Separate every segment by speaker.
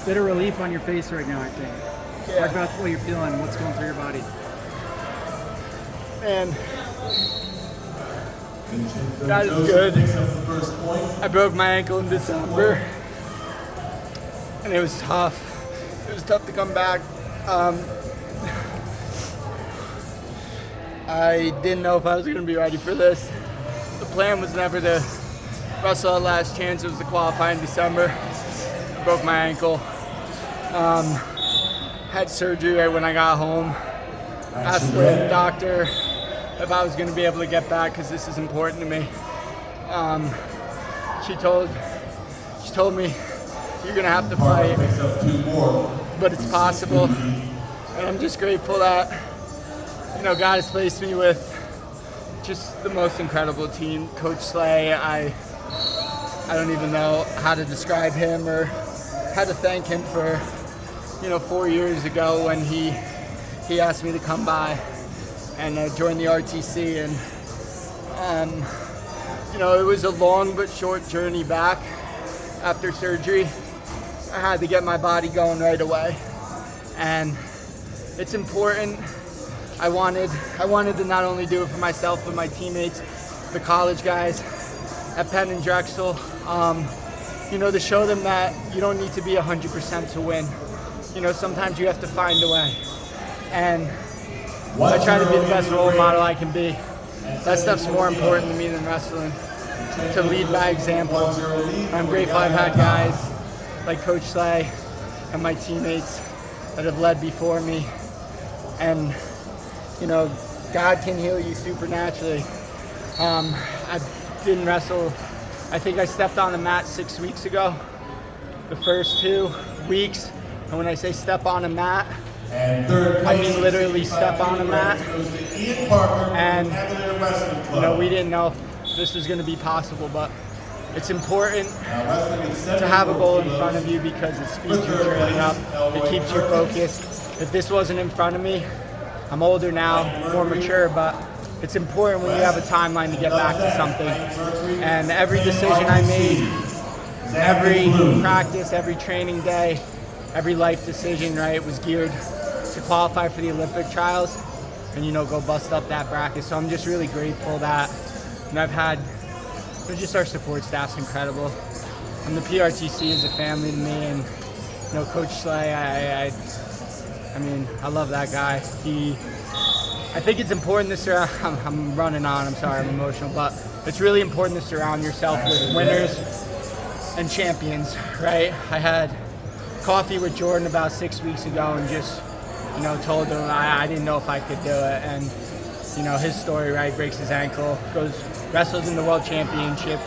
Speaker 1: Bit of relief on your face right now, I think.
Speaker 2: Yeah.
Speaker 1: Talk about what you're feeling, what's going through your body.
Speaker 2: Man, God is good. I broke my ankle in December, and it was tough. It was tough to come back. I didn't know if I was going to be ready for this. The plan was never to wrestle at Last Chance. It was the qualify in December. I broke my ankle. Had surgery right when I got home. Asked the doctor if I was going to be able to get back because this is important to me. She told me, you're going to have to fight, but it's possible. And I'm just grateful that, God has placed me with just the most incredible team. Coach Slay, I don't even know how to describe him or how to thank him for, 4 years ago when he asked me to come by and join the RTC. And, it was a long but short journey back after surgery. I had to get my body going right away. And it's important. I wanted to not only do it for myself, but my teammates, the college guys at Penn and Drexel, to show them that you don't need to be 100% to win. Sometimes you have to find a way. And I try to be the best role model I can be. That stuff's more important to me than wrestling, to lead by example. I'm grateful I've had guys like Coach Slay and my teammates that have led before me. And God can heal you supernaturally. I didn't wrestle. I think I stepped on the mat 6 weeks ago, the first 2 weeks. And when I say step on a mat, I mean literally step on a mat. And, we didn't know if this was going to be possible, but it's important to have a goal in front of you because it speeds your training up. It keeps you focused. If this wasn't in front of me, I'm older now, more mature, but it's important when you have a timeline to get back to something. And every decision I made, every practice, every training day, every life decision, right, was geared to qualify for the Olympic trials and, go bust up that bracket. So I'm just really grateful that I've had, just our support staff's incredible. And the PRTC is a family to me, and, Coach Slay, I love that guy. I think it's important to surround, I'm running on, I'm sorry, I'm emotional, but it's really important to surround yourself with winners and champions, right? I had coffee with Jordan about 6 weeks ago and just, told him I didn't know if I could do it. And, his story, right, breaks his ankle, wrestles in the world championship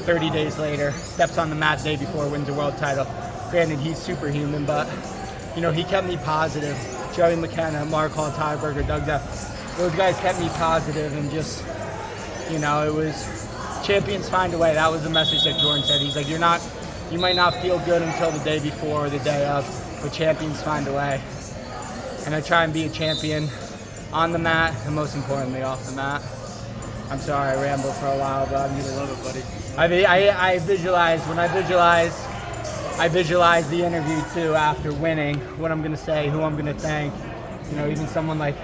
Speaker 2: 30 days later, steps on the mat the day before, wins the world title. Granted, he's superhuman, but he kept me positive. Joey McKenna, Mark Hall, Tyler Berger, Doug Duff, those guys kept me positive and just, it was champions find a way. That was the message that Jordan said. He's like, you might not feel good until the day before or the day of, but champions find a way. And I try and be a champion on the mat and most importantly off the mat. I'm sorry I rambled for a while, but I'm just love it, buddy. I visualize the interview too after winning, what I'm gonna say, who I'm gonna thank. Even someone like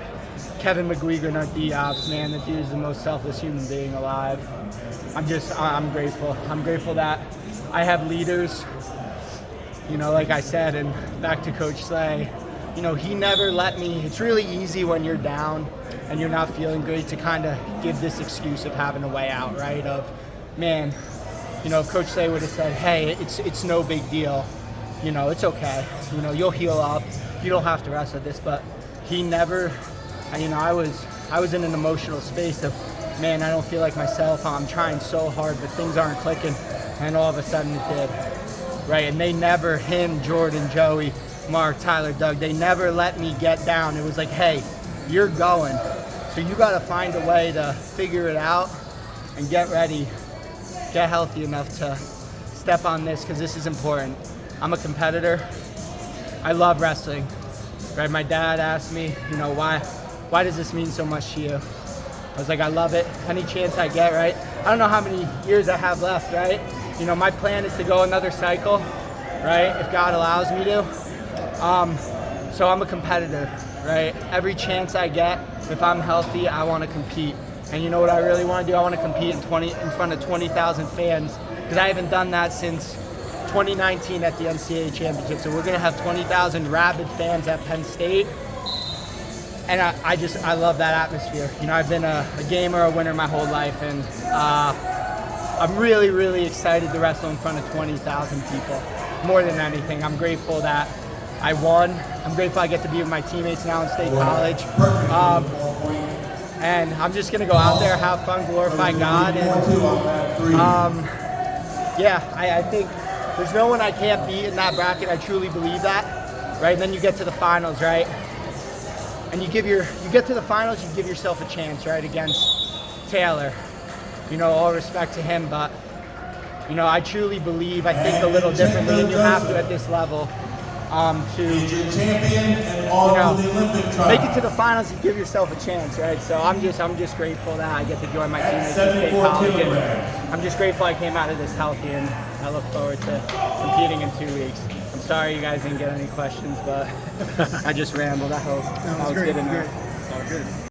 Speaker 2: Kevin McGuigan, our D-Ops, man, that dude is the most selfless human being alive. I'm grateful. I'm grateful that I have leaders, like I said, and back to Coach Slay, he never let me, it's really easy when you're down and you're not feeling great to kind of give this excuse of having a way out, right? Of, man, if Coach Slay would have said, hey, it's no big deal, it's okay, you'll heal up, you don't have to wrestle this, but he never, I was in an emotional space of, man, I don't feel like myself, I'm trying so hard, but things aren't clicking, and all of a sudden it did, right? And they never, him, Jordan, Joey, Mark, Tyler, Doug, they never let me get down. It was like, hey, you're going, so you got to find a way to figure it out and get ready, get healthy enough to step on this, because this is important. I'm a competitor. I love wrestling, right? My dad asked me, why does this mean so much to you? I was like, I love it. Any chance I get, right? I don't know how many years I have left, right? My plan is to go another cycle, right? If God allows me to. So I'm a competitor, right? Every chance I get, if I'm healthy, I want to compete. And you know what I really want to do? I want to compete in front of 20,000 fans, because I haven't done that since 2019 at the NCAA Championship. So we're going to have 20,000 rabid fans at Penn State. And I love that atmosphere. You know, I've been a gamer, a winner my whole life, and I'm really, really excited to wrestle in front of 20,000 people. More than anything, I'm grateful that I won. I'm grateful I get to be with my teammates now in State College. And I'm just gonna go out there, have fun, glorify God, and I think there's no one I can't beat in that bracket. I truly believe that, right? And then you get to the finals, right? And you get to the finals, you give yourself a chance, right, against Taylor. You know, all respect to him, but you know, I truly believe, I think a little differently, and you have to at this level to make it to the finals. You give yourself a chance, right? So I'm just grateful that I get to join my teammates at State College, and I'm just grateful I came out of this healthy, and I look forward to competing in 2 weeks. I'm sorry you guys didn't get any questions, but I just rambled. I hope that was good enough.
Speaker 1: It's all good.